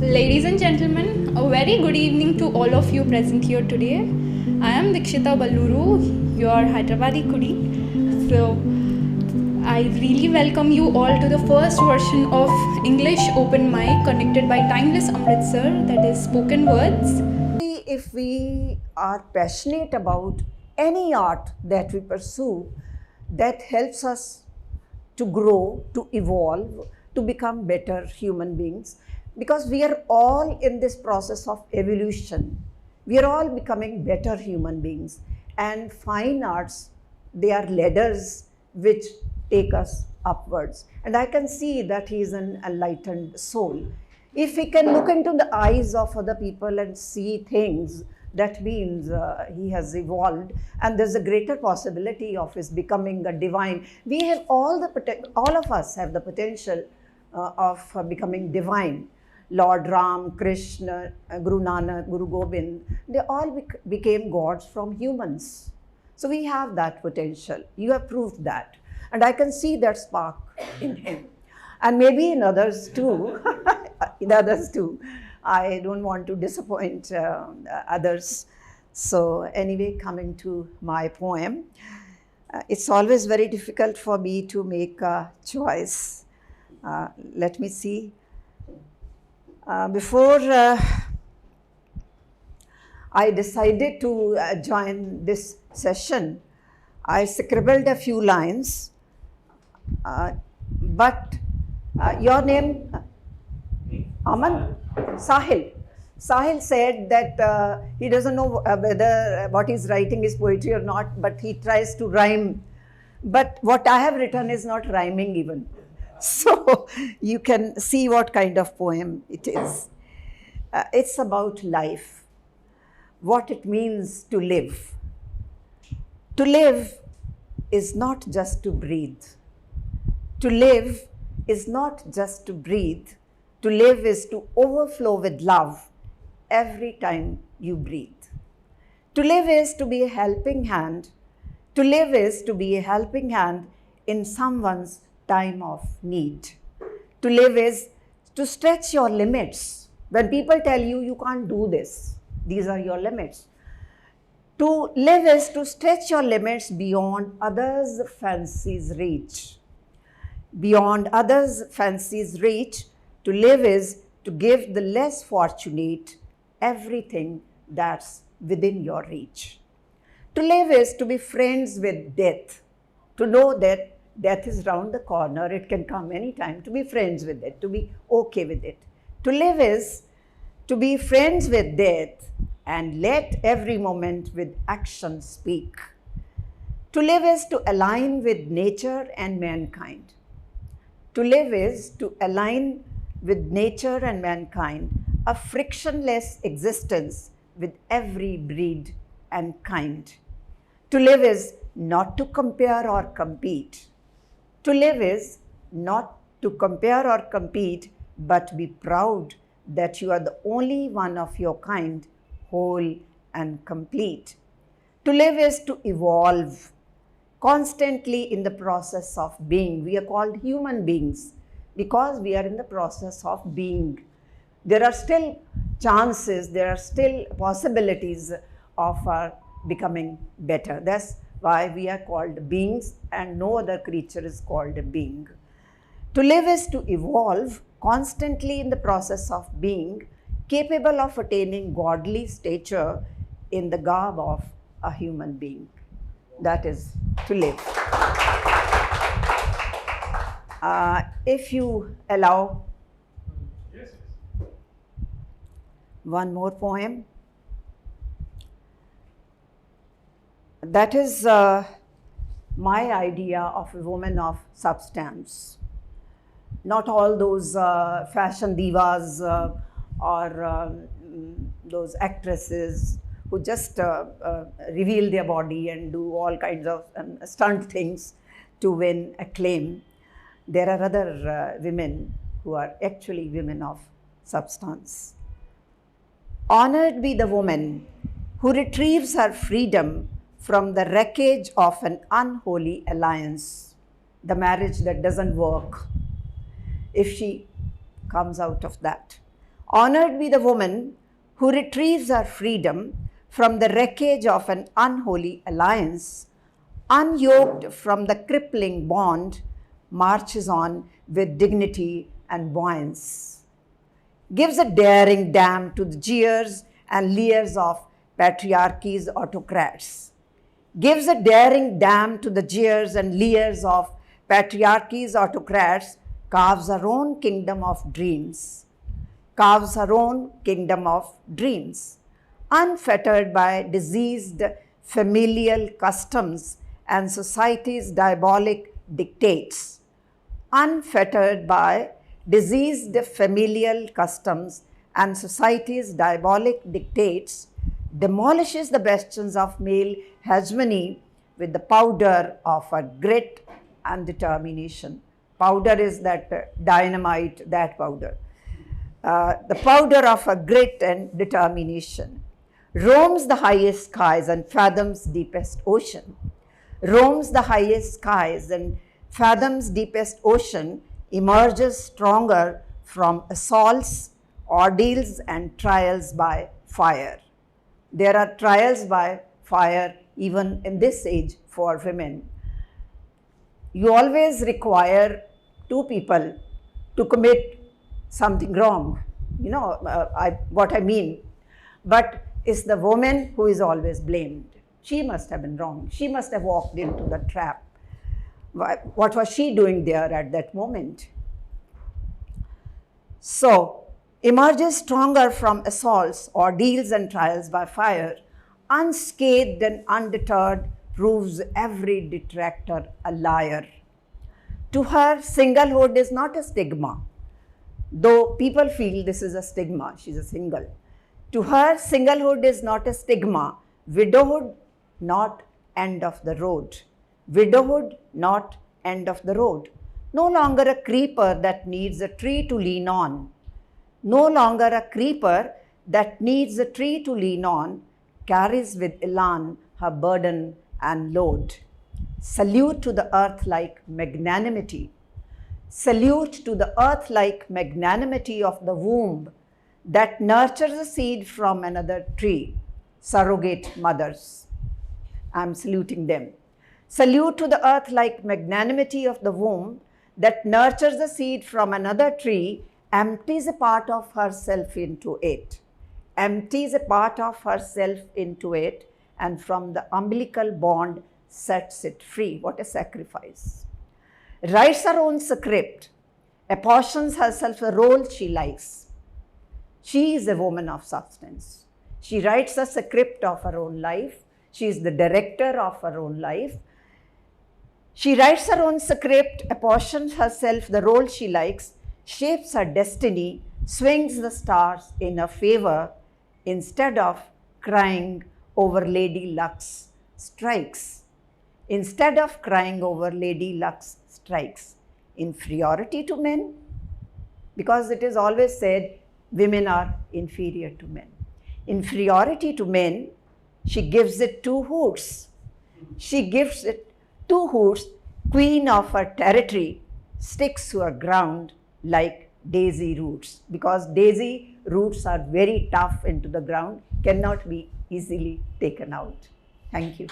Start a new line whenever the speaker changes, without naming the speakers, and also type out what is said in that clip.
Ladies and gentlemen, a very good evening to all of you present here today. I am Dikshita Balluru, your Hyderabadi Kudi. So, I really welcome you all to the first version of English Open Mic conducted by Timeless Amritsar, that is spoken words.
If we are passionate about any art that we pursue, that helps us to grow, to evolve, to become better human beings, because we are all in this process of evolution. We are all becoming better human beings, and fine arts, they are ladders which take us upwards. And I can see that he is an enlightened soul. If he can look into the eyes of other people and see things, that means he has evolved, and there's a greater possibility of his becoming a divine. We have all of us have the potential of becoming divine. Lord Ram, Krishna, Guru Nanak, Guru Gobind, they all became gods from humans. So we have that potential. You have proved that. And I can see that spark in him. And maybe in others too. In others too. I don't want to disappoint others. So anyway, coming to my poem, it's always very difficult for me to make a choice. Let me see. Before I decided to join this session, I scribbled a few lines, but your name, Aman? Sahil. Sahil said that he doesn't know whether what he's writing is poetry or not, but he tries to rhyme. But what I have written is not rhyming even. So you can see what kind of poem it is. It's about life, what it means to live. To live is not just to breathe. To live is not just to breathe. To live is to overflow with love every time you breathe. To live is to be a helping hand. To live is to be a helping hand in someone's time of need. To live is to stretch your limits. When people tell you, you can't do this, these are your limits. To live is to stretch your limits beyond others' fancies' reach. Beyond others' fancies' reach, to live is to give the less fortunate everything that's within your reach. To live is to be friends with death, to know that death is round the corner, it can come anytime, to be friends with it, to be okay with it. To live is to be friends with death and let every moment with action speak. To live is to align with nature and mankind. To live is to align with nature and mankind, a frictionless existence with every breed and kind. To live is not to compare or compete. To live is not to compare or compete, but be proud that you are the only one of your kind, whole and complete. To live is to evolve constantly in the process of being. We are called human beings because we are in the process of being. There are still chances, there are still possibilities of our becoming better. That's why we are called beings, and no other creature is called a being. To live is to evolve constantly in the process of being, capable of attaining godly stature in the garb of a human being. That is to live. If you allow one more poem. That is my idea of a woman of substance. Not all those fashion divas or those actresses who just reveal their body and do all kinds of stunt things to win acclaim. There are other women who are actually women of substance. Honored be the woman who retrieves her freedom from the wreckage of an unholy alliance, the marriage that doesn't work, if she comes out of that. Honored be the woman who retrieves her freedom from the wreckage of an unholy alliance, unyoked from the crippling bond, marches on with dignity and buoyance. Gives a daring dam to the jeers and leers of patriarchy's autocrats. Gives a daring dam to the jeers and leers of patriarchy's autocrats, carves her own kingdom of dreams. Carves her own kingdom of dreams, unfettered by diseased familial customs and society's diabolic dictates. Unfettered by diseased familial customs and society's diabolic dictates, demolishes the bastions of male hegemony with the powder of her grit and determination. Powder is that dynamite, that powder. The powder of her grit and determination. Roams the highest skies and fathoms deepest ocean. Roams the highest skies and fathoms deepest ocean, emerges stronger from assaults, ordeals, and trials by fire. There are trials by fire even in this age for women. You always require two people to commit something wrong, you know what I mean. But it's the woman who is always blamed. She must have been wrong. She must have walked into the trap. What was she doing there at that moment? So, emerges stronger from assaults, ordeals, and trials by fire, unscathed and undeterred, proves every detractor a liar. To her, singlehood is not a stigma, though people feel this is a stigma, she's a single. To her, singlehood is not a stigma, widowhood not end of the road. Widowhood not end of the road. No longer a creeper that needs a tree to lean on. No longer a creeper that needs a tree to lean on, carries with elan her burden and load. Salute to the earth-like magnanimity. Salute to the earth-like magnanimity of the womb that nurtures a seed from another tree, surrogate mothers. I'm saluting them. Salute to the earth-like magnanimity of the womb that nurtures the seed from another tree, empties a part of herself into it. Empties a part of herself into it, and from the umbilical bond sets it free. What a sacrifice. Writes her own script, apportions herself a role she likes. She is a woman of substance. She writes a script of her own life. She is the director of her own life. She writes her own script, apportions herself the role she likes, shapes her destiny, swings the stars in her favor, instead of crying over Lady Luck's strikes. Instead of crying over Lady Luck's strikes. Inferiority to men? Because it is always said women are inferior to men. Inferiority to men, she gives it two hoots. She gives it two hoots, queen of her territory, sticks to her ground like daisy roots. Because daisy roots are very tough into the ground, cannot be easily taken out. Thank you.